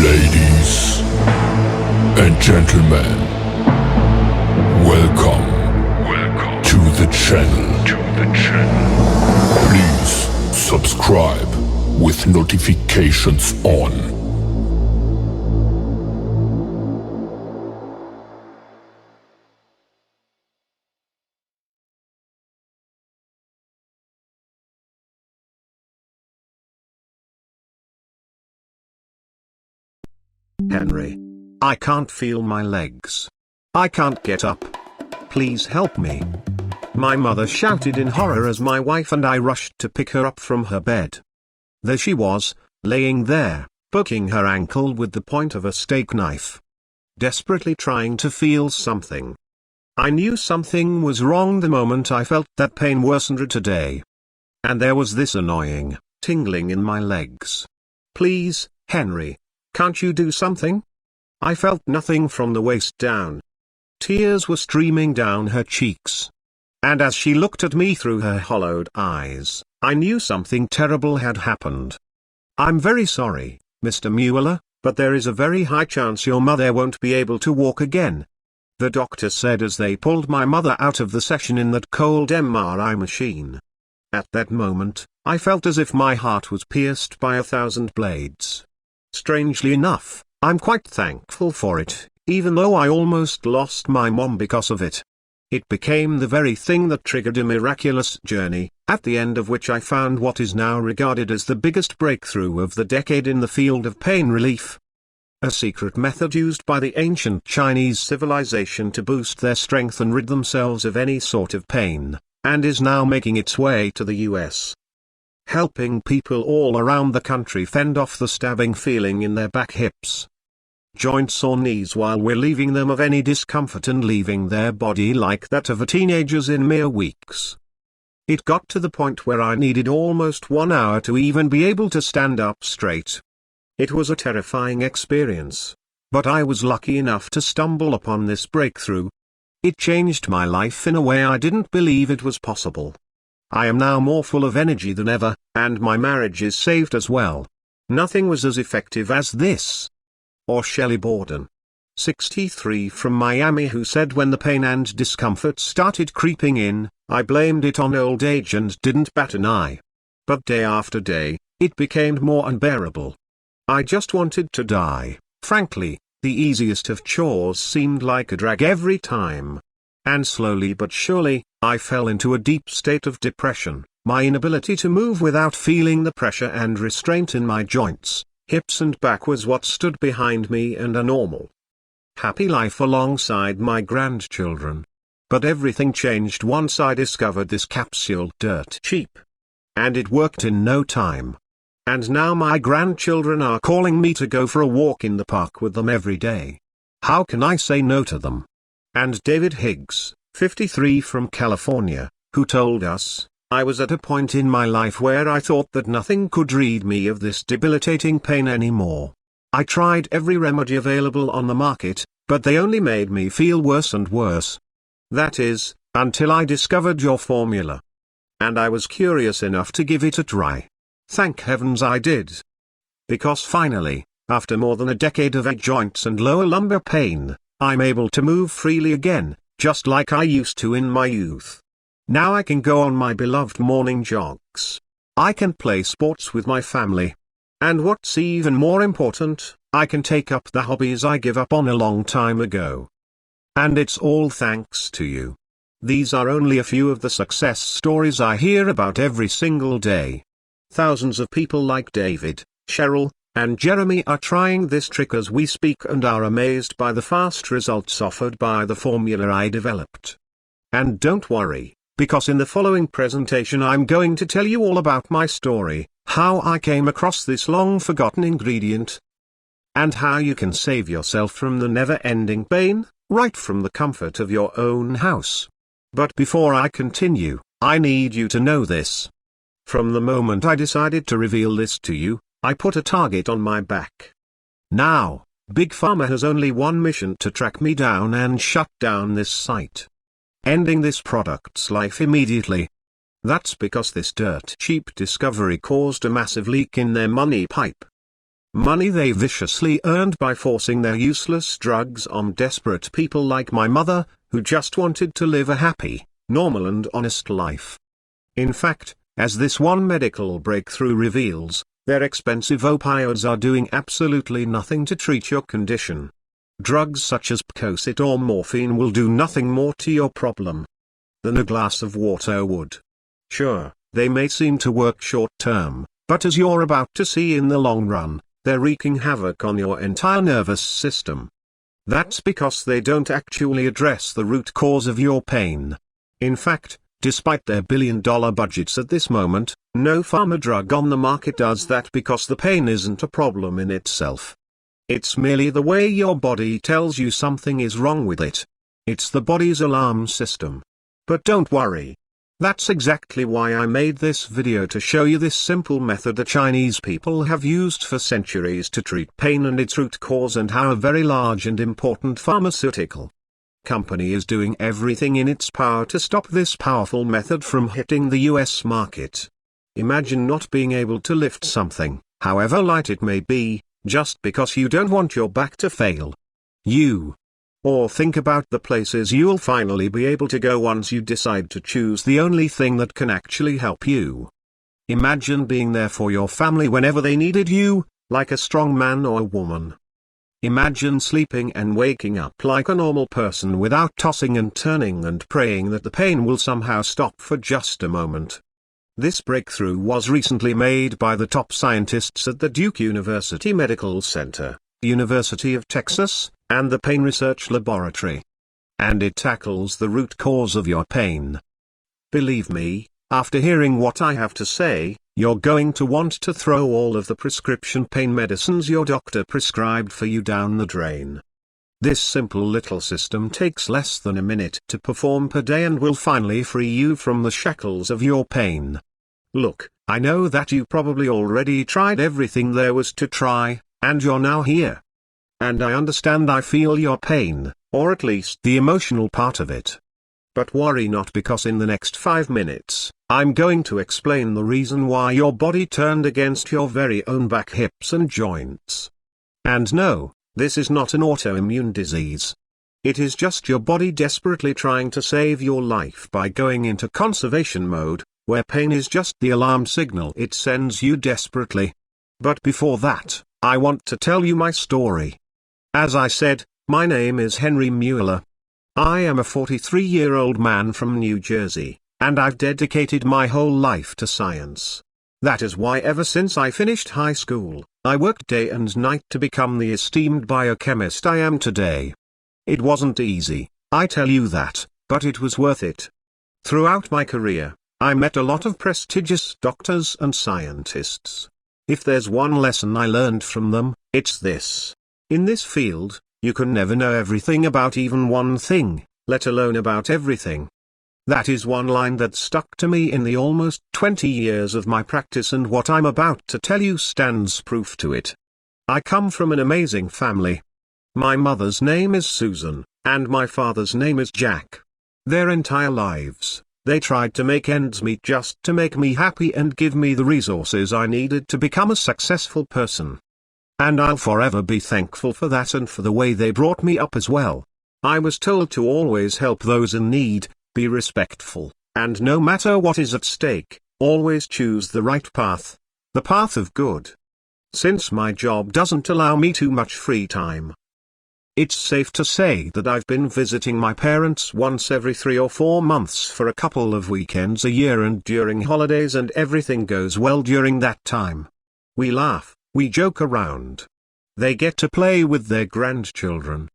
Ladies and gentlemen, welcome to the channel. Please subscribe with notifications on. Henry. I can't feel my legs. I can't get up. Please help me. My mother shouted in horror as my wife and I rushed to pick her up from her bed. There she was, laying there, poking her ankle with the point of a steak knife. Desperately trying to feel something. I knew something was wrong the moment I felt that pain worsened today. And there was this annoying, tingling in my legs. Please, Henry. Can't you do something? I felt nothing from the waist down. Tears were streaming down her cheeks. And as she looked at me through her hollowed eyes, I knew something terrible had happened. I'm very sorry, Mr. Mueller, but there is a very high chance your mother won't be able to walk again. The doctor said as they pulled my mother out of the session in that cold MRI machine. At that moment, I felt as if my heart was pierced by 1,000 blades. Strangely enough, I'm quite thankful for it, even though I almost lost my mom because of it. It became the very thing that triggered a miraculous journey, at the end of which I found what is now regarded as the biggest breakthrough of the decade in the field of pain relief. A secret method used by the ancient Chinese civilization to boost their strength and rid themselves of any sort of pain, and is now making its way to the US. Helping people all around the country fend off the stabbing feeling in their back, hips, joints or knees while relieving them of any discomfort and leaving their body like that of a teenager's in mere weeks. It got to the point where I needed almost 1 hour to even be able to stand up straight. It was a terrifying experience, but I was lucky enough to stumble upon this breakthrough. It changed my life in a way I didn't believe it was possible. I am now more full of energy than ever, and my marriage is saved as well. Nothing was as effective as this. Or Shelley Borden, 63 from Miami, who said when the pain and discomfort started creeping in, I blamed it on old age and didn't bat an eye. But day after day, it became more unbearable. I just wanted to die. Frankly, the easiest of chores seemed like a drag every time. And slowly but surely, I fell into a deep state of depression. My inability to move without feeling the pressure and restraint in my joints, hips and back was what stood behind me and a normal, happy life alongside my grandchildren. But everything changed once I discovered this capsule dirt cheap. And it worked in no time. And now my grandchildren are calling me to go for a walk in the park with them every day. How can I say no to them? And David Higgs, 53 from California, who told us, I was at a point in my life where I thought that nothing could rid me of this debilitating pain anymore. I tried every remedy available on the market, but they only made me feel worse and worse. That is, until I discovered your formula. And I was curious enough to give it a try. Thank heavens I did. Because finally, after more than a decade of joints and lower lumbar pain, I'm able to move freely again, just like I used to in my youth. Now I can go on my beloved morning jogs. I can play sports with my family. And what's even more important, I can take up the hobbies I gave up on a long time ago. And it's all thanks to you. These are only a few of the success stories I hear about every single day. Thousands of people like David, Cheryl, and Jeremy are trying this trick as we speak and are amazed by the fast results offered by the formula I developed. And don't worry, because in the following presentation I'm going to tell you all about my story, how I came across this long-forgotten ingredient, and how you can save yourself from the never-ending pain, right from the comfort of your own house. But before I continue, I need you to know this. From the moment I decided to reveal this to you, I put a target on my back. Now, Big Pharma has only one mission: to track me down and shut down this site. Ending this product's life immediately. That's because this dirt cheap discovery caused a massive leak in their money pipe. Money they viciously earned by forcing their useless drugs on desperate people like my mother, who just wanted to live a happy, normal and honest life. In fact, as this one medical breakthrough reveals, their expensive opioids are doing absolutely nothing to treat your condition. Drugs such as Percocet or morphine will do nothing more to your problem than a glass of water would. Sure, they may seem to work short term, but as you're about to see in the long run, they're wreaking havoc on your entire nervous system. That's because they don't actually address the root cause of your pain. In fact, despite their billion-dollar budgets at this moment, no pharma drug on the market does that because the pain isn't a problem in itself. It's merely the way your body tells you something is wrong with it. It's the body's alarm system. But don't worry. That's exactly why I made this video, to show you this simple method the Chinese people have used for centuries to treat pain and its root cause, and how a very large and important pharmaceutical company is doing everything in its power to stop this powerful method from hitting the US market. Imagine not being able to lift something, however light it may be, just because you don't want your back to fail. Or think about the places you'll finally be able to go once you decide to choose the only thing that can actually help you. Imagine being there for your family whenever they needed you, like a strong man or woman. Imagine sleeping and waking up like a normal person without tossing and turning and praying that the pain will somehow stop for just a moment. This breakthrough was recently made by the top scientists at the Duke University Medical Center, University of Texas, and the Pain Research Laboratory. And it tackles the root cause of your pain. Believe me, after hearing what I have to say, you're going to want to throw all of the prescription pain medicines your doctor prescribed for you down the drain. This simple little system takes less than a minute to perform per day and will finally free you from the shackles of your pain. Look, I know that you probably already tried everything there was to try, and you're now here. And I understand, I feel your pain, or at least the emotional part of it. But worry not, because in the next 5 minutes, I'm going to explain the reason why your body turned against your very own back, hips and joints. And no, this is not an autoimmune disease. It is just your body desperately trying to save your life by going into conservation mode, where pain is just the alarm signal it sends you desperately. But before that, I want to tell you my story. As I said, my name is Henry Mueller. I am a 43-year-old man from New Jersey, and I've dedicated my whole life to science. That is why ever since I finished high school, I worked day and night to become the esteemed biochemist I am today. It wasn't easy, I tell you that, but it was worth it. Throughout my career, I met a lot of prestigious doctors and scientists. If there's one lesson I learned from them, it's this. In this field, you can never know everything about even one thing, let alone about everything. That is one line that stuck to me in the almost 20 years of my practice, and what I'm about to tell you stands proof to it. I come from an amazing family. My mother's name is Susan, and my father's name is Jack. Their entire lives, they tried to make ends meet just to make me happy and give me the resources I needed to become a successful person. And I'll forever be thankful for that, and for the way they brought me up as well. I was told to always help those in need, be respectful, and no matter what is at stake, always choose the right path, the path of good. Since my job doesn't allow me too much free time, it's safe to say that I've been visiting my parents once every 3 or 4 months for a couple of weekends a year, and during holidays, and everything goes well during that time. We laugh. We joke around. They get to play with their grandchildren.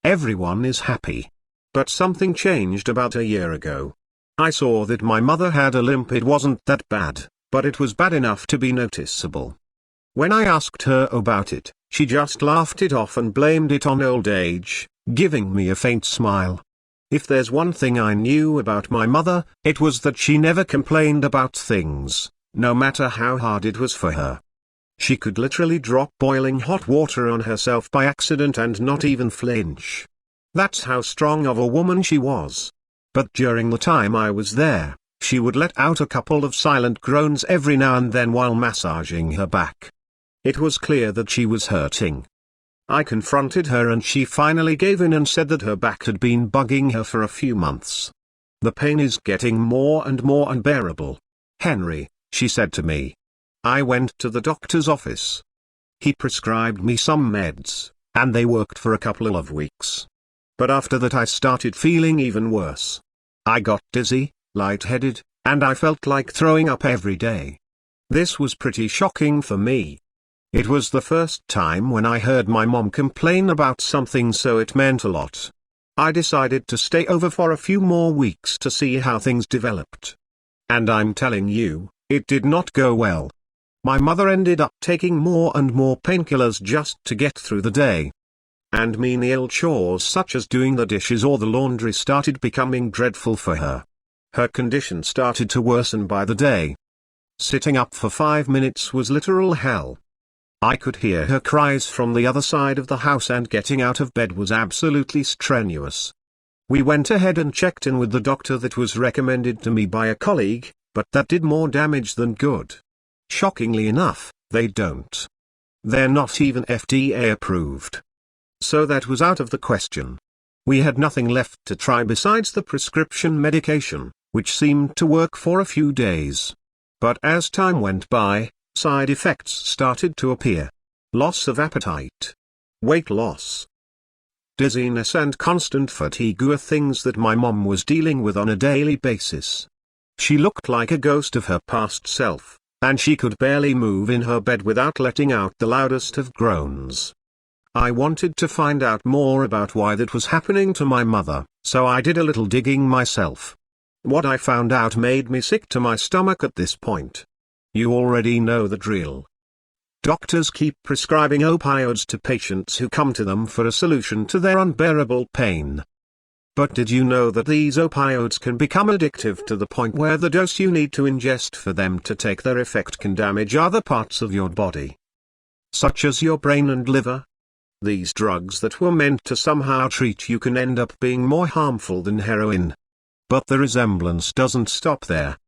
Everyone is happy. But something changed about a year ago. I saw that my mother had a limp. It wasn't that bad, but it was bad enough to be noticeable. When I asked her about it, she just laughed it off and blamed it on old age, giving me a faint smile. If there's one thing I knew about my mother, it was that she never complained about things, no matter how hard it was for her. She could literally drop boiling hot water on herself by accident and not even flinch. That's how strong of a woman she was. But during the time I was there, she would let out a couple of silent groans every now and then while massaging her back. It was clear that she was hurting. I confronted her and she finally gave in and said that her back had been bugging her for a few months. The pain is getting more and more unbearable. Henry, she said to me. I went to the doctor's office. He prescribed me some meds, and they worked for a couple of weeks. But after that I started feeling even worse. I got dizzy, lightheaded, and I felt like throwing up every day. This was pretty shocking for me. It was the first time when I heard my mom complain about something, so it meant a lot. I decided to stay over for a few more weeks to see how things developed. And I'm telling you, it did not go well. My mother ended up taking more and more painkillers just to get through the day. And menial chores such as doing the dishes or the laundry started becoming dreadful for her. Her condition started to worsen by the day. Sitting up for 5 minutes was literal hell. I could hear her cries from the other side of the house, and getting out of bed was absolutely strenuous. We went ahead and checked in with the doctor that was recommended to me by a colleague, but that did more damage than good. Shockingly enough, they don't. They're not even FDA approved. So that was out of the question. We had nothing left to try besides the prescription medication, which seemed to work for a few days. But as time went by, side effects started to appear. Loss of appetite, weight loss, dizziness and constant fatigue were things that my mom was dealing with on a daily basis. She looked like a ghost of her past self, and she could barely move in her bed without letting out the loudest of groans. I wanted to find out more about why that was happening to my mother, so I did a little digging myself. What I found out made me sick to my stomach at this point. You already know the drill. Doctors keep prescribing opioids to patients who come to them for a solution to their unbearable pain. But did you know that these opioids can become addictive to the point where the dose you need to ingest for them to take their effect can damage other parts of your body, such as your brain and liver? These drugs that were meant to somehow treat you can end up being more harmful than heroin. But the resemblance doesn't stop there.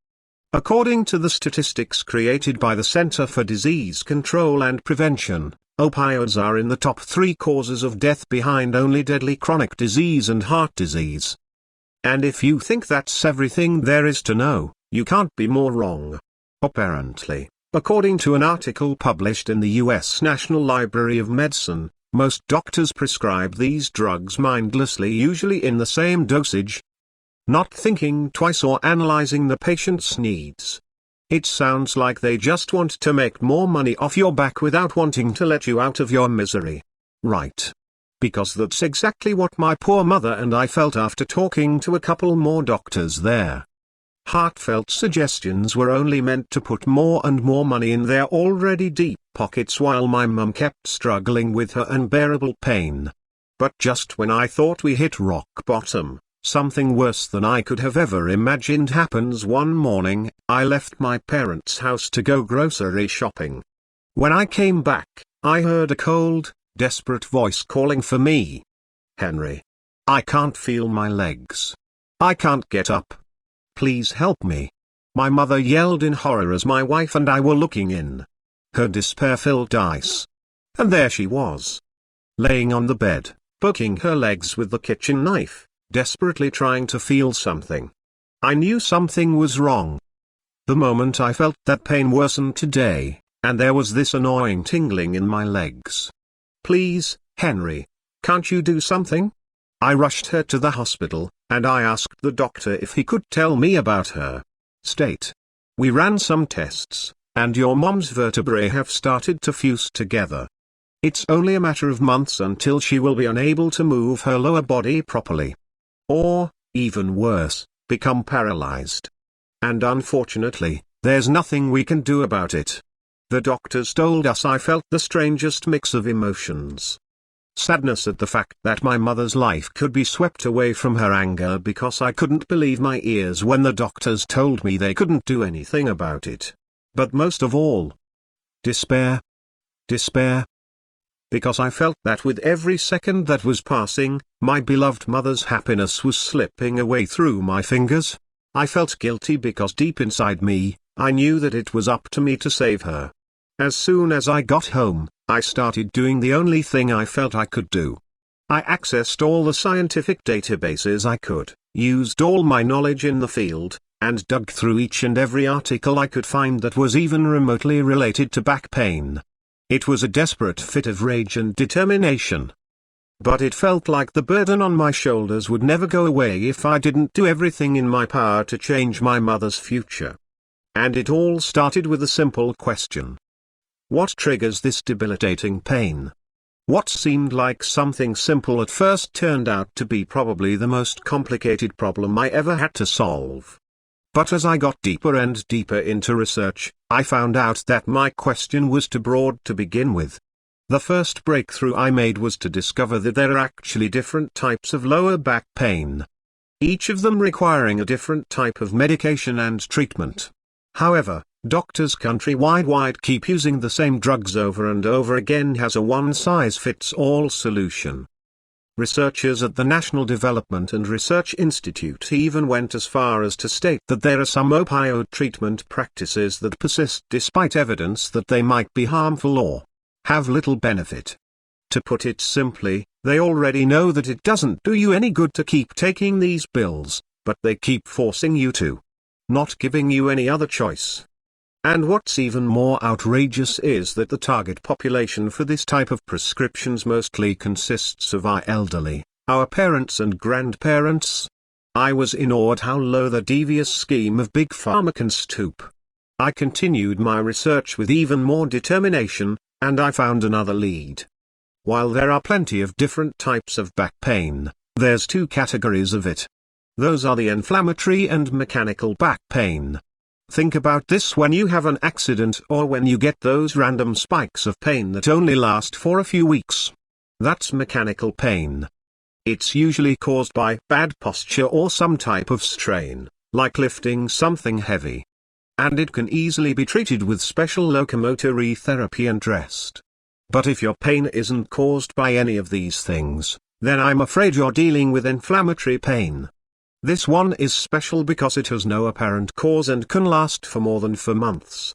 According to the statistics created by the Center for Disease Control and Prevention, opioids are in the top 3 causes of death behind only deadly chronic disease and heart disease. And if you think that's everything there is to know, you can't be more wrong. Apparently, according to an article published in the U.S. National Library of Medicine, most doctors prescribe these drugs mindlessly, usually in the same dosage, not thinking twice or analyzing the patient's needs. It sounds like they just want to make more money off your back without wanting to let you out of your misery. Right. Because that's exactly what my poor mother and I felt after talking to a couple more doctors there. Heartfelt suggestions were only meant to put more and more money in their already deep pockets while my mum kept struggling with her unbearable pain. But just when I thought we hit rock bottom, something worse than I could have ever imagined happens one morning. I left my parents' house to go grocery shopping. When I came back, I heard a cold, desperate voice calling for me. Henry. I can't feel my legs. I can't get up. Please help me. My mother yelled in horror as my wife and I were looking in. Her despair filled eyes. And there she was, laying on the bed, poking her legs with the kitchen knife, desperately trying to feel something. I knew something was wrong. The moment I felt that pain worsened today, and there was this annoying tingling in my legs. Please, Henry, can't you do something? I rushed her to the hospital, and I asked the doctor if he could tell me about her state. We ran some tests, and your mom's vertebrae have started to fuse together. It's only a matter of months until she will be unable to move her lower body properly. Or, even worse, become paralyzed. And unfortunately, there's nothing we can do about it. The doctors told us. I felt the strangest mix of emotions. Sadness at the fact that my mother's life could be swept away from her, anger because I couldn't believe my ears when the doctors told me they couldn't do anything about it. But most of all, despair. Despair. Because I felt that with every second that was passing, my beloved mother's happiness was slipping away through my fingers. I felt guilty because deep inside me, I knew that it was up to me to save her. As soon as I got home, I started doing the only thing I felt I could do. I accessed all the scientific databases I could, used all my knowledge in the field, and dug through each and every article I could find that was even remotely related to back pain. It was a desperate fit of rage and determination. But it felt like the burden on my shoulders would never go away if I didn't do everything in my power to change my mother's future. And it all started with a simple question. What triggers this debilitating pain? What seemed like something simple at first turned out to be probably the most complicated problem I ever had to solve. But as I got deeper and deeper into research, I found out that my question was too broad to begin with. The first breakthrough I made was to discover that there are actually different types of lower back pain, each of them requiring a different type of medication and treatment. However, doctors countrywide keep using the same drugs over and over again as a one-size-fits-all solution. Researchers at the National Development and Research Institute even went as far as to state that there are some opioid treatment practices that persist despite evidence that they might be harmful or have little benefit. To put it simply, they already know that it doesn't do you any good to keep taking these pills, but they keep forcing you to, not giving you any other choice. And what's even more outrageous is that the target population for this type of prescriptions mostly consists of our elderly, our parents and grandparents. I was in awe at how low the devious scheme of Big Pharma can stoop. I continued my research with even more determination, and I found another lead. While there are plenty of different types of back pain, there's two categories of it. Those are the inflammatory and mechanical back pain. Think about this when you have an accident or when you get those random spikes of pain that only last for a few weeks. That's mechanical pain. It's usually caused by bad posture or some type of strain, like lifting something heavy. And it can easily be treated with special locomotory therapy and rest. But if your pain isn't caused by any of these things, then I'm afraid you're dealing with inflammatory pain. This one is special because it has no apparent cause and can last for more than 4 months.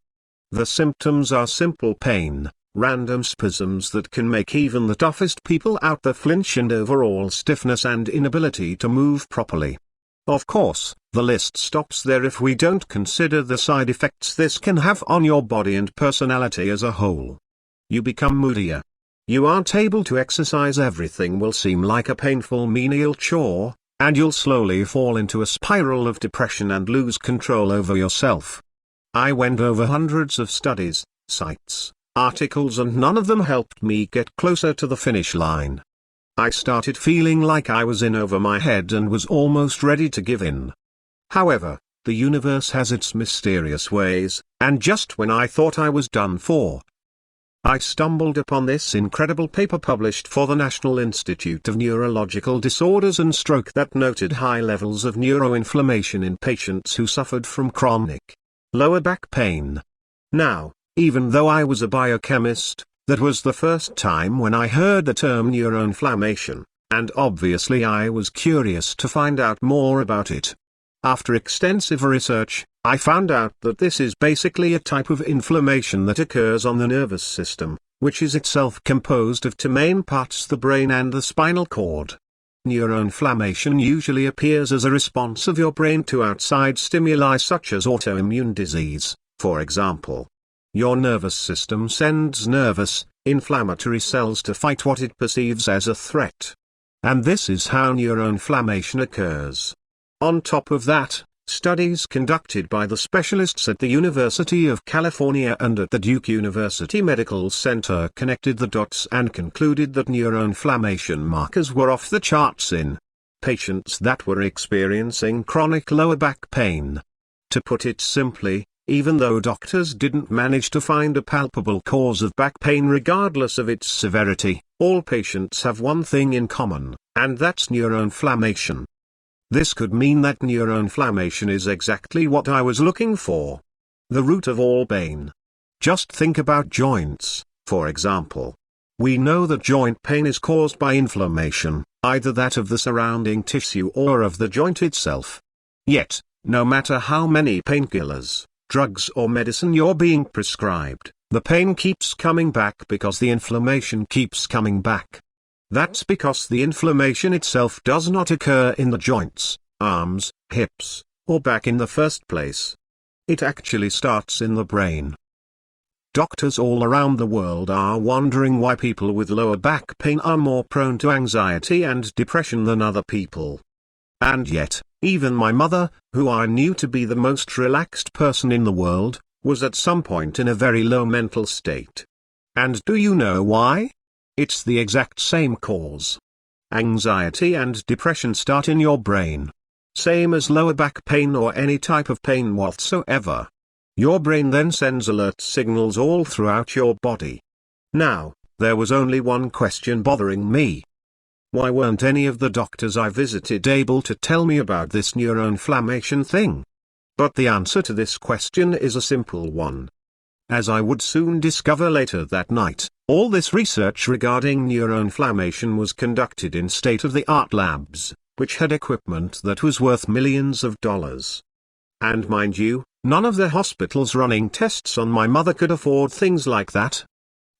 The symptoms are simple pain, random spasms that can make even the toughest people out there flinch, and overall stiffness and inability to move properly. Of course, the list stops there if we don't consider the side effects this can have on your body and personality as a whole. You become moodier. You aren't able to exercise, everything will seem like a painful menial chore, and you'll slowly fall into a spiral of depression and lose control over yourself. I went over hundreds of studies, sites, articles, and none of them helped me get closer to the finish line. I started feeling like I was in over my head and was almost ready to give in. However, the universe has its mysterious ways, and just when I thought I was done for, I stumbled upon this incredible paper published for the National Institute of Neurological Disorders and Stroke that noted high levels of neuroinflammation in patients who suffered from chronic lower back pain. Now, even though I was a biochemist, that was the first time when I heard the term neuroinflammation, and obviously I was curious to find out more about it. After extensive research, I found out that this is basically a type of inflammation that occurs on the nervous system, which is itself composed of two main parts: the brain and the spinal cord. Neuroinflammation usually appears as a response of your brain to outside stimuli such as autoimmune disease, for example. Your nervous system sends nervous, inflammatory cells to fight what it perceives as a threat. And this is how neuroinflammation occurs. On top of that, studies conducted by the specialists at the University of California and at the Duke University Medical Center connected the dots and concluded that neuroinflammation markers were off the charts in patients that were experiencing chronic lower back pain. To put it simply, even though doctors didn't manage to find a palpable cause of back pain regardless of its severity, all patients have one thing in common, and that's neuroinflammation. This could mean that neuroinflammation is exactly what I was looking for. The root of all pain. Just think about joints, for example. We know that joint pain is caused by inflammation, either that of the surrounding tissue or of the joint itself. Yet, no matter how many painkillers, drugs or medicine you're being prescribed, The pain keeps coming back because the inflammation keeps coming back. That's because the inflammation itself does not occur in the joints, arms, hips, or back in the first place. It actually starts in the brain. Doctors all around the world are wondering why people with lower back pain are more prone to anxiety and depression than other people. And yet, even my mother, who I knew to be the most relaxed person in the world, was at some point in a very low mental state. And do you know why? It's the exact same cause. Anxiety and depression start in your brain. Same as lower back pain or any type of pain whatsoever. Your brain then sends alert signals all throughout your body. Now, there was only one question bothering me. Why weren't any of the doctors I visited able to tell me about this neuroinflammation thing? But the answer to this question is a simple one. As I would soon discover later that night, all this research regarding neuroinflammation was conducted in state-of-the-art labs, which had equipment that was worth millions of dollars. And mind you, none of the hospitals running tests on my mother could afford things like that.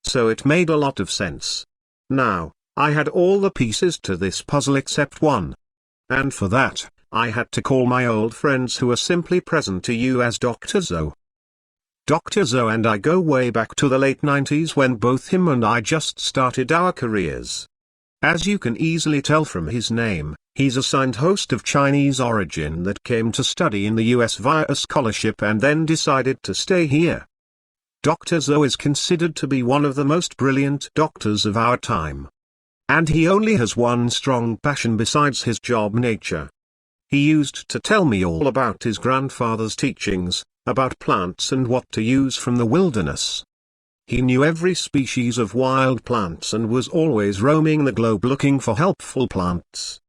So it made a lot of sense. Now, I had all the pieces to this puzzle except one. And for that, I had to call my old friends who are simply present to you as Dr. Zoe. Dr. Zoe and I go way back to the late 90s when both him and I just started our careers. As you can easily tell from his name, he's a signed host of Chinese origin that came to study in the US via a scholarship and then decided to stay here. Dr. Zoe is considered to be one of the most brilliant doctors of our time. And he only has one strong passion besides his job nature. He used to tell me all about his grandfather's teachings, about plants and what to use from the wilderness. He knew every species of wild plants and was always roaming the globe looking for helpful plants.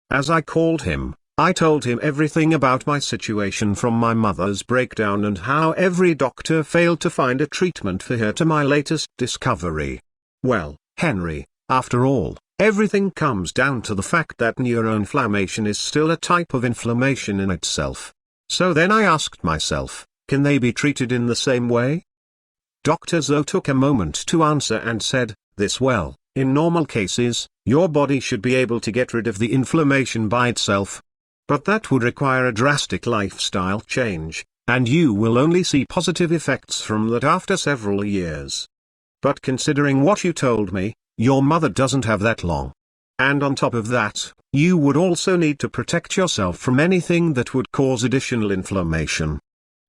As I called him, I told him everything about my situation from my mother's breakdown and how every doctor failed to find a treatment for her to my latest discovery. Well, Henry, after all, everything comes down to the fact that neuroinflammation is still a type of inflammation in itself. So then I asked myself, can they be treated in the same way? Dr. Zoe took a moment to answer and said, in normal cases, your body should be able to get rid of the inflammation by itself. But that would require a drastic lifestyle change, and you will only see positive effects from that after several years. But considering what you told me, your mother doesn't have that long. And on top of that, you would also need to protect yourself from anything that would cause additional inflammation.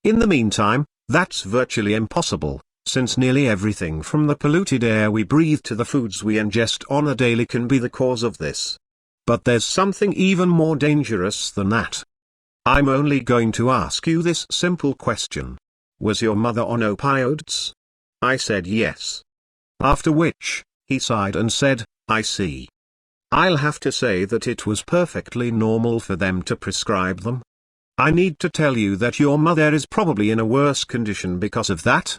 In the meantime, that's virtually impossible, since nearly everything from the polluted air we breathe to the foods we ingest on a daily can be the cause of this. But there's something even more dangerous than that. I'm only going to ask you this simple question. Was your mother on opioids? I said yes. After which, he sighed and said, I see. I'll have to say that it was perfectly normal for them to prescribe them. I need to tell you that your mother is probably in a worse condition because of that.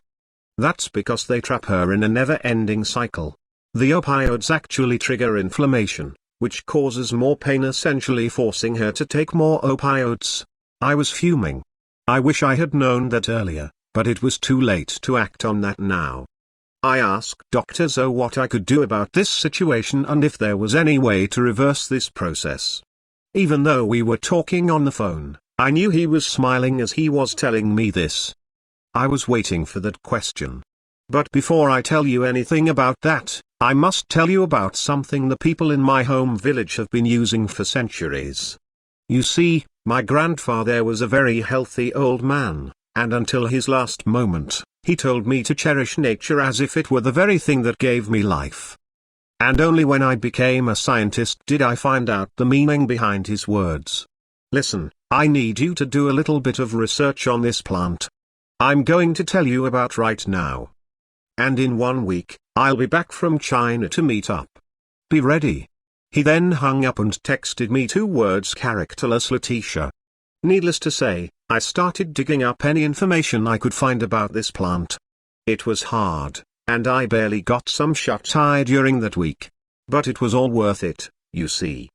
That's because they trap her in a never-ending cycle. The opioids actually trigger inflammation, which causes more pain, essentially forcing her to take more opioids. I was fuming. I wish I had known that earlier, but it was too late to act on that now. I asked Dr. Zoe what I could do about this situation and if there was any way to reverse this process. Even though we were talking on the phone, I knew he was smiling as he was telling me this. I was waiting for that question. But before I tell you anything about that, I must tell you about something the people in my home village have been using for centuries. You see, my grandfather was a very healthy old man, and until his last moment, he told me to cherish nature as if it were the very thing that gave me life. And only when I became a scientist did I find out the meaning behind his words. Listen, I need you to do a little bit of research on this plant I'm going to tell you about right now. And in 1 week, I'll be back from China to meet up. Be ready. He then hung up and texted me 2 words: characterless Letitia. Needless to say, I started digging up any information I could find about this plant. It was hard, and I barely got some shut-eye during that week. But it was all worth it, you see.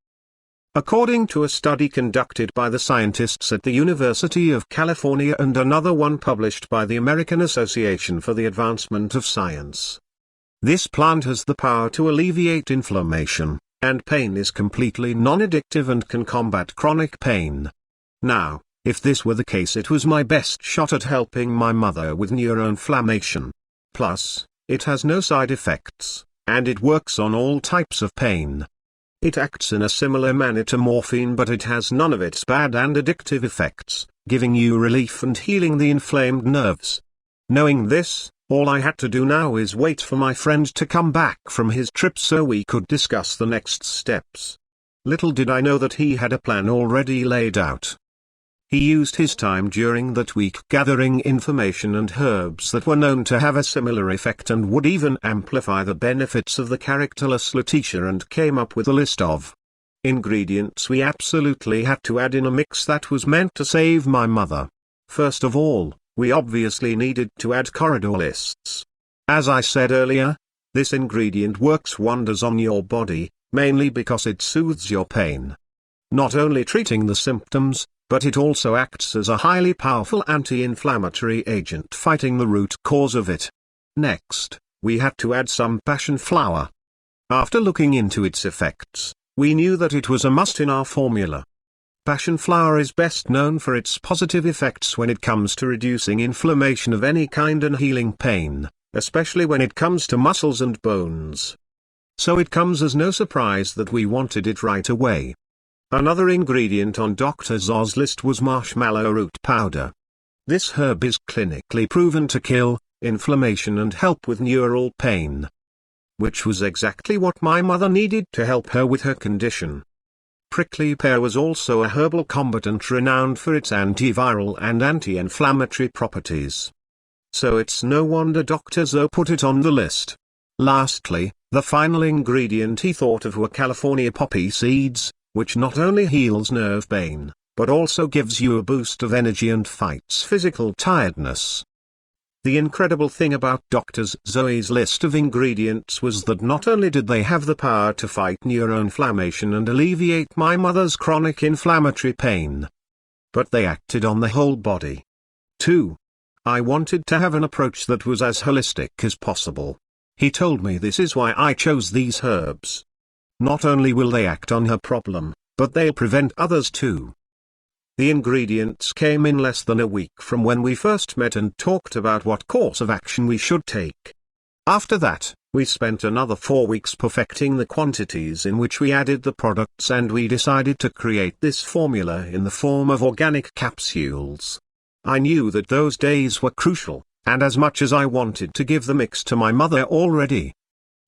According to a study conducted by the scientists at the University of California and another one published by the American Association for the Advancement of Science. This plant has the power to alleviate inflammation, and pain is completely non-addictive and can combat chronic pain. Now, if this were the case, it was my best shot at helping my mother with neuroinflammation. Plus, it has no side effects, and it works on all types of pain. It acts in a similar manner to morphine, but it has none of its bad and addictive effects, giving you relief and healing the inflamed nerves. Knowing this, all I had to do now is wait for my friend to come back from his trip so we could discuss the next steps. Little did I know that he had a plan already laid out. He used his time during that week gathering information and herbs that were known to have a similar effect and would even amplify the benefits of the characterless Letitia, and came up with a list of ingredients we absolutely had to add in a mix that was meant to save my mother. First of all, we obviously needed to add corridor lists. As I said earlier, this ingredient works wonders on your body, mainly because it soothes your pain. Not only treating the symptoms, but it also acts as a highly powerful anti-inflammatory agent fighting the root cause of it. Next, we had to add some passion flower. After looking into its effects, we knew that it was a must in our formula. Passion flower is best known for its positive effects when it comes to reducing inflammation of any kind and healing pain, especially when it comes to muscles and bones. So it comes as no surprise that we wanted it right away. Another ingredient on Dr. Z's list was marshmallow root powder. This herb is clinically proven to kill inflammation and help with neural pain, which was exactly what my mother needed to help her with her condition. Prickly pear was also a herbal combatant renowned for its antiviral and anti-inflammatory properties. So it's no wonder Dr. Z put it on the list. Lastly, the final ingredient he thought of were California poppy seeds, which not only heals nerve pain, but also gives you a boost of energy and fights physical tiredness. The incredible thing about Dr. Zoe's list of ingredients was that not only did they have the power to fight neuroinflammation and alleviate my mother's chronic inflammatory pain, but they acted on the whole body. 2. I wanted to have an approach that was as holistic as possible. He told me this is why I chose these herbs. Not only will they act on her problem, but they'll prevent others too. The ingredients came in less than a week from when we first met and talked about what course of action we should take. After that, we spent another 4 weeks perfecting the quantities in which we added the products, and we decided to create this formula in the form of organic capsules. I knew that those days were crucial, and as much as I wanted to give the mix to my mother already,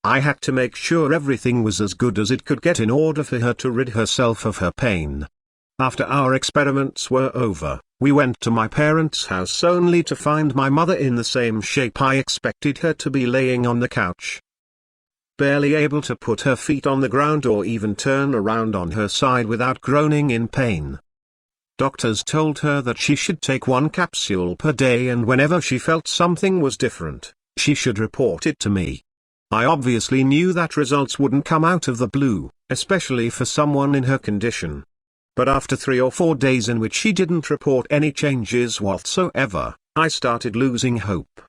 I had to make sure everything was as good as it could get in order for her to rid herself of her pain. After our experiments were over, we went to my parents' house only to find my mother in the same shape I expected her to be, laying on the couch, barely able to put her feet on the ground or even turn around on her side without groaning in pain. Doctors told her that she should take 1 capsule per day, and whenever she felt something was different, she should report it to me. I obviously knew that results wouldn't come out of the blue, especially for someone in her condition. But after 3 or 4 days in which she didn't report any changes whatsoever, I started losing hope.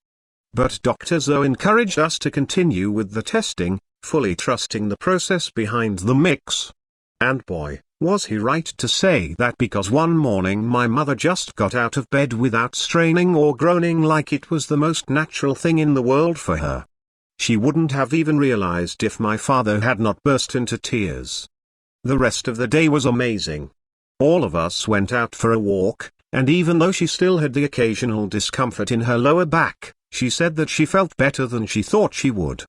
But Dr. Zo encouraged us to continue with the testing, fully trusting the process behind the mix. And boy, was he right to say that, because one morning my mother just got out of bed without straining or groaning, like it was the most natural thing in the world for her. She wouldn't have even realized if my father had not burst into tears. The rest of the day was amazing. All of us went out for a walk, and even though she still had the occasional discomfort in her lower back, she said that she felt better than she thought she would.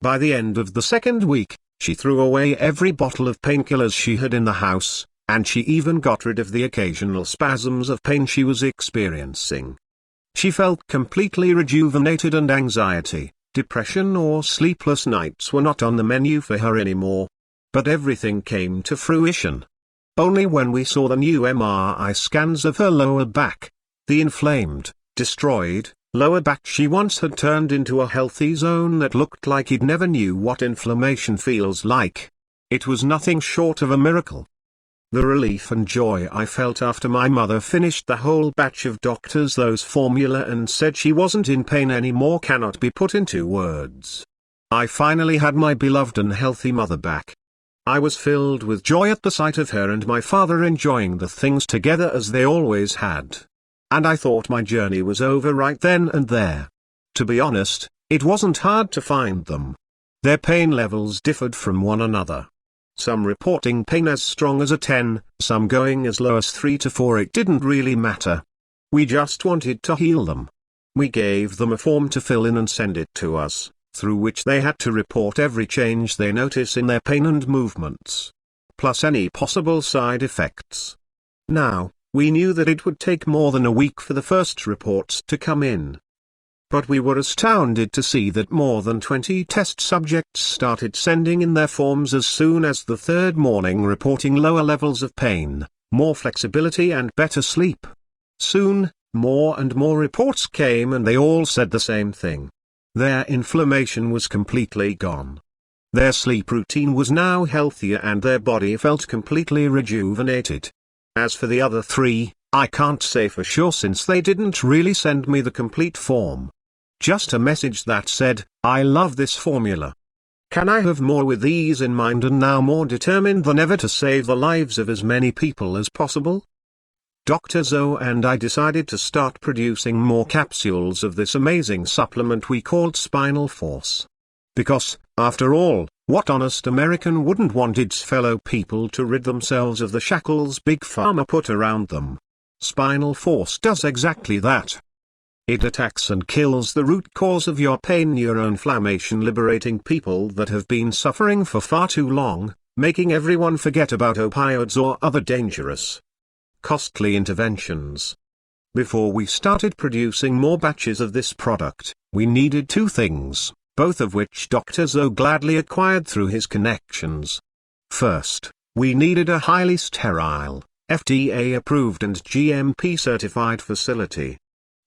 By the end of the 2nd week, she threw away every bottle of painkillers she had in the house, and she even got rid of the occasional spasms of pain she was experiencing. She felt completely rejuvenated, and anxiety, depression or sleepless nights were not on the menu for her anymore. But everything came to fruition only when we saw the new MRI scans of her lower back. The inflamed, destroyed, lower back she once had turned into a healthy zone that looked like it never knew what inflammation feels like. It was nothing short of a miracle. The relief and joy I felt after my mother finished the whole batch of Dr. Zo's formula and said she wasn't in pain anymore cannot be put into words. I finally had my beloved and healthy mother back. I was filled with joy at the sight of her and my father enjoying the things together as they always had. And I thought my journey was over right then and there. To be honest, it wasn't hard to find them. Their pain levels differed from one another. Some reporting pain as strong as a 10, some going as low as 3 to 4. It didn't really matter. We just wanted to heal them. We gave them a form to fill in and send it to us, through which they had to report every change they notice in their pain and movements, plus any possible side effects. Now, we knew that it would take more than a week for the first reports to come in. But we were astounded to see that more than 20 test subjects started sending in their forms as soon as the third morning, reporting lower levels of pain, more flexibility and better sleep. Soon, more and more reports came and they all said the same thing. Their inflammation was completely gone. Their sleep routine was now healthier and their body felt completely rejuvenated. As for the other 3, I can't say for sure since they didn't really send me the complete form. Just a message that said, "I love this formula. Can I have more with these in mind and now more determined than ever to save the lives of as many people as possible?" Dr. Zo and I decided to start producing more capsules of this amazing supplement we called Spinal Force. Because, after all, what honest American wouldn't want its fellow people to rid themselves of the shackles Big Pharma put around them? Spinal Force does exactly that. It attacks and kills the root cause of your pain, neuroinflammation, liberating people that have been suffering for far too long, making everyone forget about opioids or other dangerous, costly interventions. Before we started producing more batches of this product, we needed 2 things, both of which Dr. Zo gladly acquired through his connections. First, we needed a highly sterile, FDA-approved and GMP-certified facility.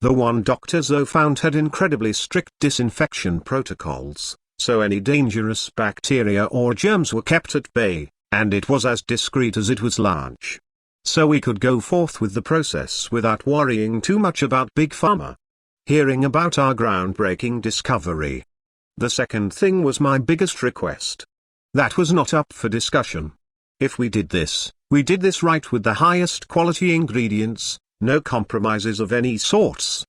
The one Dr. Zo found had incredibly strict disinfection protocols, so any dangerous bacteria or germs were kept at bay, and it was as discreet as it was large. So we could go forth with the process without worrying too much about Big Pharma hearing about our groundbreaking discovery. The second thing was my biggest request. That was not up for discussion. If we did this right with the highest quality ingredients, no compromises of any sorts.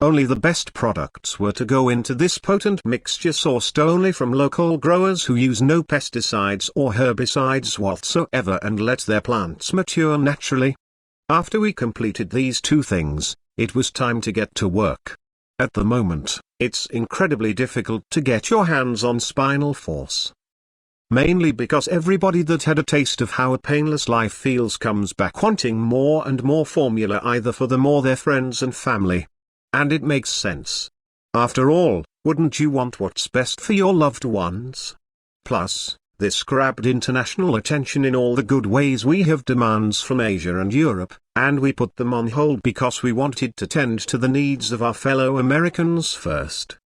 Only the best products were to go into this potent mixture sourced only from local growers who use no pesticides or herbicides whatsoever and let their plants mature naturally. After we completed these 2 things, it was time to get to work. At the moment, it's incredibly difficult to get your hands on Spinal Force. Mainly because everybody that had a taste of how a painless life feels comes back wanting more and more formula either for them or their friends and family. And it makes sense. After all, wouldn't you want what's best for your loved ones? Plus, this grabbed international attention in all the good ways. We have demands from Asia and Europe, and we put them on hold because we wanted to tend to the needs of our fellow Americans first.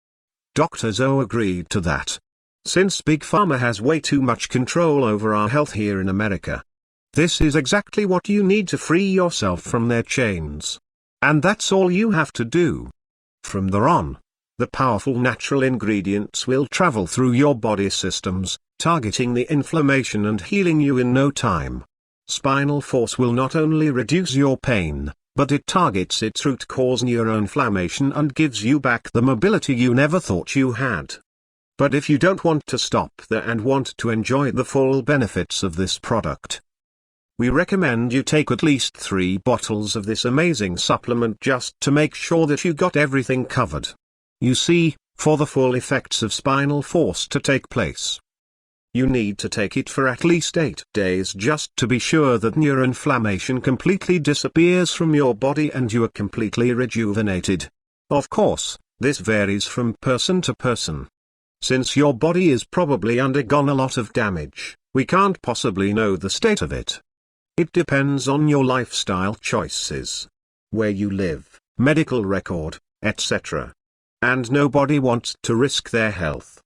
Dr. Zo agreed to that. Since Big Pharma has way too much control over our health here in America. This is exactly what you need to free yourself from their chains. And that's all you have to do. From there on, the powerful natural ingredients will travel through your body systems, targeting the inflammation and healing you in no time. Spinal Force will not only reduce your pain, but it targets its root cause, neuroinflammation, and gives you back the mobility you never thought you had. But if you don't want to stop there and want to enjoy the full benefits of this product, we recommend you take at least 3 bottles of this amazing supplement just to make sure that you got everything covered. You see, for the full effects of Spinal Force to take place, you need to take it for at least 8 days just to be sure that neuroinflammation completely disappears from your body and you are completely rejuvenated. Of course, this varies from person to person. Since your body is probably undergone a lot of damage, we can't possibly know the state of it. It depends on your lifestyle choices, where you live, medical record, etc. And nobody wants to risk their health.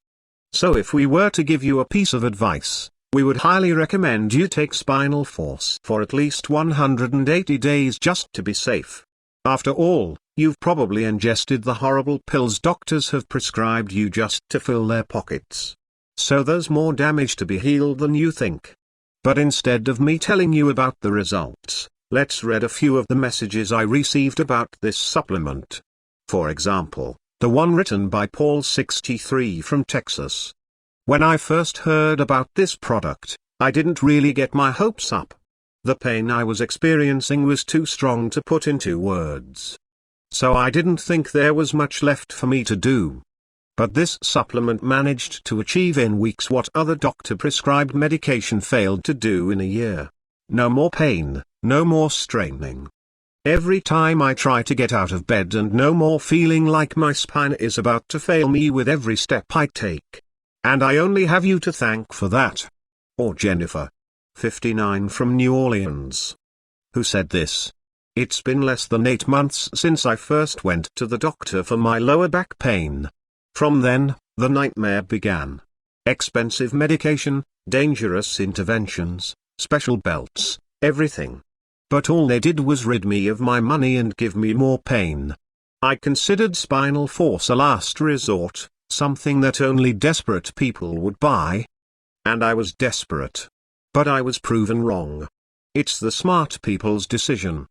So if we were to give you a piece of advice, We would highly recommend you take Spinal Force for at least 180 days just to be safe. After all, you've probably ingested the horrible pills doctors have prescribed you just to fill their pockets. So there's more damage to be healed than you think. But instead of me telling you about the results, let's read a few of the messages I received about this supplement. For example, the one written by Paul 63 from Texas. When I first heard about this product, I didn't really get my hopes up. The pain I was experiencing was too strong to put into words. So I didn't think there was much left for me to do. But this supplement managed to achieve in weeks what other doctor-prescribed medication failed to do in a year. No more pain, no more straining. Every time I try to get out of bed, and no more feeling like my spine is about to fail me with every step I take. And I only have you to thank for that. Or Jennifer, 59 from New Orleans, who said this. It's been less than 8 months since I first went to the doctor for my lower back pain. From then, the nightmare began. Expensive medication, dangerous interventions, special belts, everything. But all they did was rid me of my money and give me more pain. I considered Spinal Force a last resort, something that only desperate people would buy. And I was desperate. But I was proven wrong. It's the smart people's decision.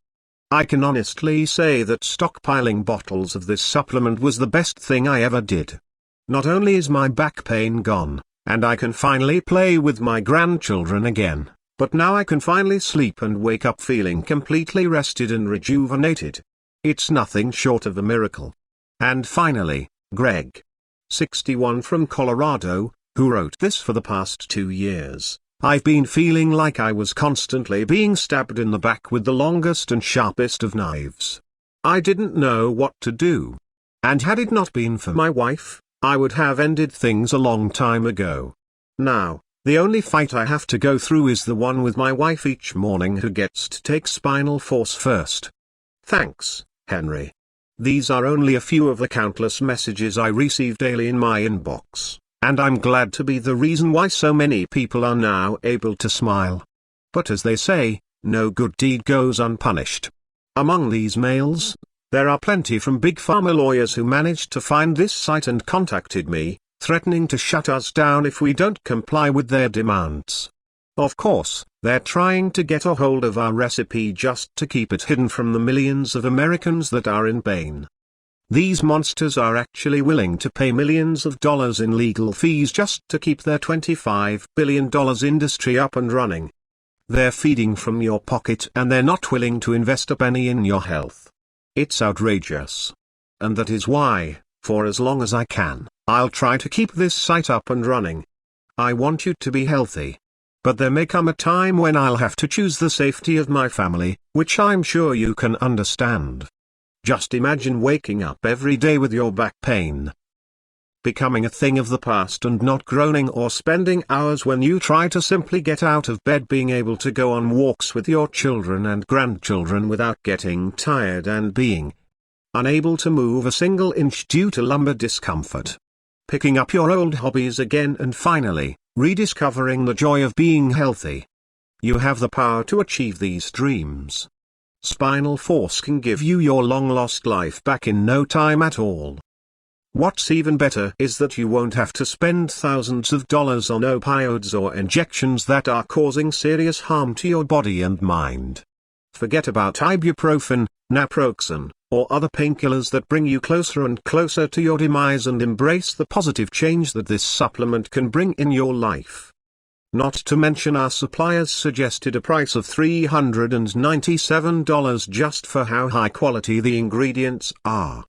I can honestly say that stockpiling bottles of this supplement was the best thing I ever did. Not only is my back pain gone, and I can finally play with my grandchildren again, but now I can finally sleep and wake up feeling completely rested and rejuvenated. It's nothing short of a miracle. And finally, Greg, 61 from Colorado, who wrote this. For the past 2 years, I've been feeling like I was constantly being stabbed in the back with the longest and sharpest of knives. I didn't know what to do. And had it not been for my wife, I would have ended things a long time ago. Now, the only fight I have to go through is the one with my wife each morning, who gets to take Spinal Force first. Thanks, Henry. These are only a few of the countless messages I receive daily in my inbox, and I'm glad to be the reason why so many people are now able to smile. But as they say, no good deed goes unpunished. Among these mails, there are plenty from big pharma lawyers who managed to find this site and contacted me, threatening to shut us down if we don't comply with their demands. Of course, they're trying to get a hold of our recipe just to keep it hidden from the millions of Americans that are in pain. These monsters are actually willing to pay millions of dollars in legal fees just to keep their $25 billion industry up and running. They're feeding from your pocket, and they're not willing to invest a penny in your health. It's outrageous. And that is why, for as long as I can, I'll try to keep this site up and running. I want you to be healthy. But there may come a time when I'll have to choose the safety of my family, which I'm sure you can understand. Just imagine waking up every day with your back pain becoming a thing of the past, and not groaning or spending hours when you try to simply get out of bed, being able to go on walks with your children and grandchildren without getting tired, and being unable to move a single inch due to lumbar discomfort. Picking up your old hobbies again, and finally, rediscovering the joy of being healthy. You have the power to achieve these dreams. Spinal Force can give you your long-lost life back in no time at all. What's even better is that you won't have to spend thousands of dollars on opioids or injections that are causing serious harm to your body and mind. Forget about ibuprofen, naproxen, or other painkillers that bring you closer and closer to your demise, and embrace the positive change that this supplement can bring in your life. Not to mention, our suppliers suggested a price of $397 just for how high quality the ingredients are.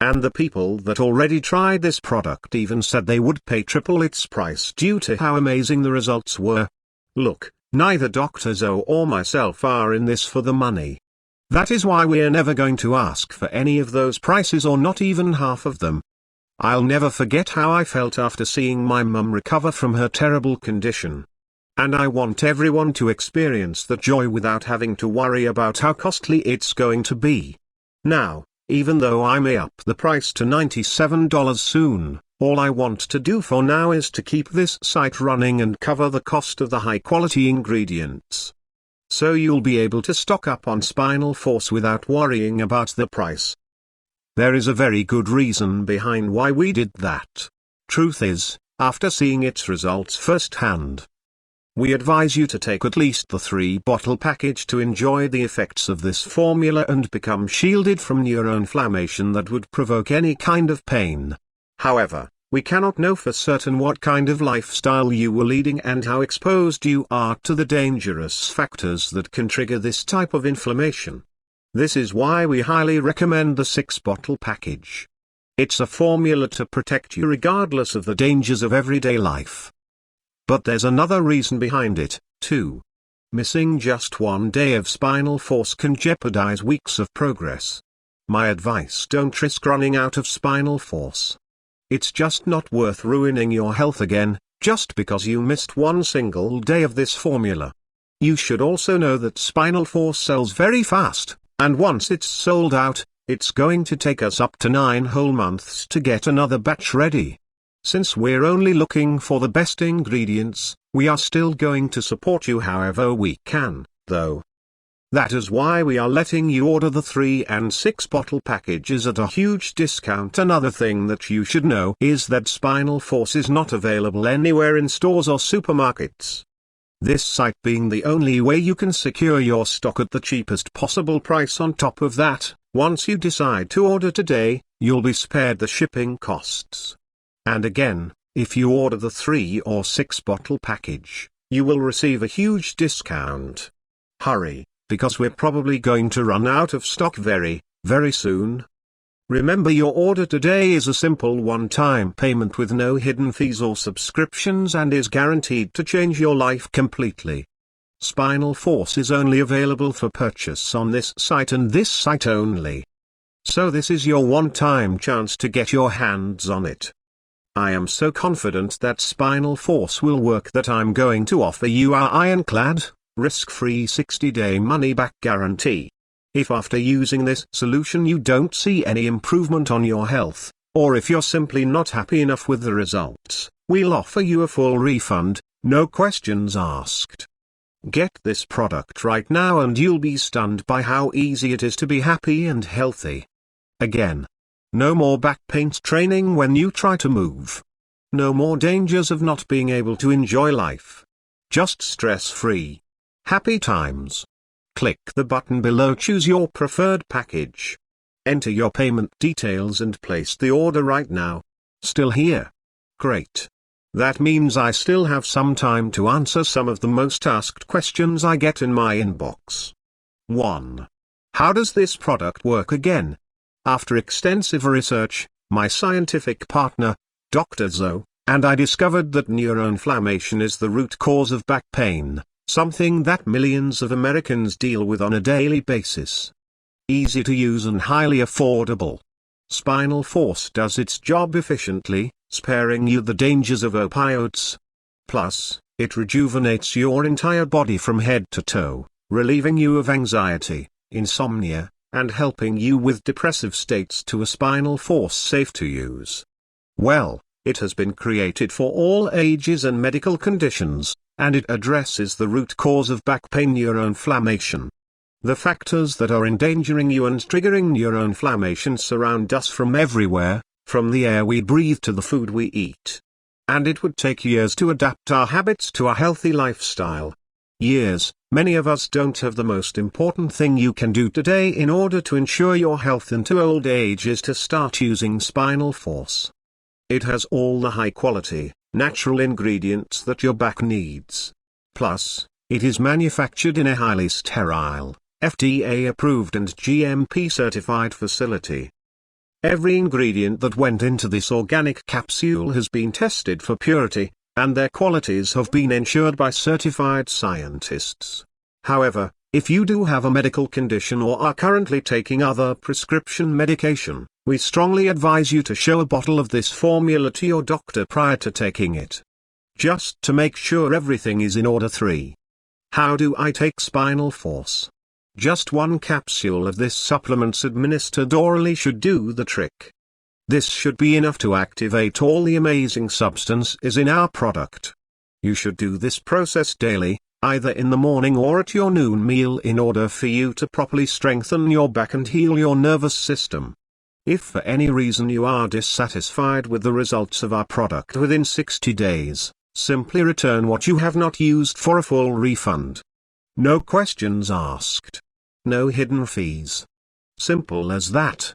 And the people that already tried this product even said they would pay triple its price due to how amazing the results were. Look, neither Dr. Zoe or myself are in this for the money. That is why we're never going to ask for any of those prices, or not even half of them. I'll never forget how I felt after seeing my mum recover from her terrible condition. And I want everyone to experience that joy without having to worry about how costly it's going to be. Now, even though I may up the price to $97 soon, All I want to do for now is to keep this site running and cover the cost of the high-quality ingredients. So you'll be able to stock up on Spinal Force without worrying about the price. There is a very good reason behind why we did that. Truth is, after seeing its results firsthand, we advise you to take at least the 3-bottle package to enjoy the effects of this formula and become shielded from neuroinflammation that would provoke any kind of pain. However, we cannot know for certain what kind of lifestyle you were leading and how exposed you are to the dangerous factors that can trigger this type of inflammation. This is why we highly recommend the 6-bottle package. It's a formula to protect you regardless of the dangers of everyday life. But there's another reason behind it, too. Missing just one day of Spinal Force can jeopardize weeks of progress. My advice: don't risk running out of Spinal Force. It's just not worth ruining your health again, just because you missed one single day of this formula. You should also know that Spinal Force sells very fast, and once it's sold out, it's going to take us up to 9 whole months to get another batch ready. Since we're only looking for the best ingredients, we are still going to support you however we can, though. That is why we are letting you order the 3 and 6-bottle packages at a huge discount. Another thing that you should know is that Spinal Force is not available anywhere in stores or supermarkets. This site being the only way you can secure your stock at the cheapest possible price. On top of that, once you decide to order today, you'll be spared the shipping costs. And again, if you order the 3 or 6-bottle package, you will receive a huge discount. Hurry, because we're probably going to run out of stock very, very soon. Remember, your order today is a simple one-time payment with no hidden fees or subscriptions and is guaranteed to change your life completely. Spinal Force is only available for purchase on this site and this site only. So this is your one-time chance to get your hands on it. I am so confident that Spinal Force will work that I'm going to offer you our ironclad, risk-free 60-day money-back guarantee. If after using this solution you don't see any improvement on your health, or if you're simply not happy enough with the results, we'll offer you a full refund, no questions asked. Get this product right now and you'll be stunned by how easy it is to be happy and healthy. Again, no more back pain training when you try to move. No more dangers of not being able to enjoy life. Just stress-free. Happy times. Click the button below, choose your preferred package. Enter your payment details and place the order right now. Still here? Great. That means I still have some time to answer some of the most asked questions I get in my inbox. 1. How does this product work again? After extensive research, my scientific partner, Dr. Zoe, and I discovered that neuroinflammation is the root cause of back pain, something that millions of Americans deal with on a daily basis. Easy to use and highly affordable. Spinal Force does its job efficiently, sparing you the dangers of opioids. Plus, it rejuvenates your entire body from head to toe, relieving you of anxiety, insomnia, and helping you with depressive states. To a Spinal Force safe to use. Well, it has been created for all ages and medical conditions, and it addresses the root cause of back pain, neuroinflammation. The factors that are endangering you and triggering neuroinflammation surround us from everywhere, from the air we breathe to the food we eat. And it would take years to adapt our habits to a healthy lifestyle. Years. Many of us don't have the most important thing you can do today in order to ensure your health into old age is to start using Spinal Force. It has all the high-quality, natural ingredients that your back needs. Plus, it is manufactured in a highly sterile, FDA-approved and GMP-certified facility. Every ingredient that went into this organic capsule has been tested for purity, and their qualities have been ensured by certified scientists. However, if you do have a medical condition or are currently taking other prescription medication, we strongly advise you to show a bottle of this formula to your doctor prior to taking it. Just to make sure everything is in order. 3. How do I take Spinal Force? Just one capsule of this supplements administered orally should do the trick. This should be enough to activate all the amazing substances in our product. You should do this process daily, either in the morning or at your noon meal, in order for you to properly strengthen your back and heal your nervous system. If for any reason you are dissatisfied with the results of our product within 60 days, simply return what you have not used for a full refund. No questions asked. No hidden fees. Simple as that.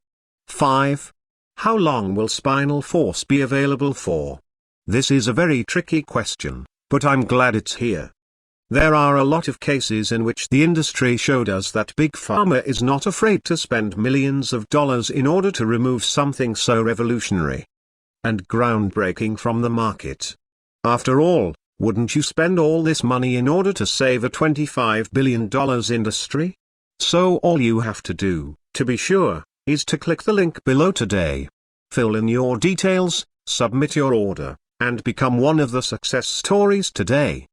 5. How long will Spinal Force be available for? This is a very tricky question, but I'm glad it's here. There are a lot of cases in which the industry showed us that Big Pharma is not afraid to spend millions of dollars in order to remove something so revolutionary and groundbreaking from the market. After all, wouldn't you spend all this money in order to save a $25 billion industry? So all you have to do, to be sure, is to click the link below today. Fill in your details, submit your order, and become one of the success stories today.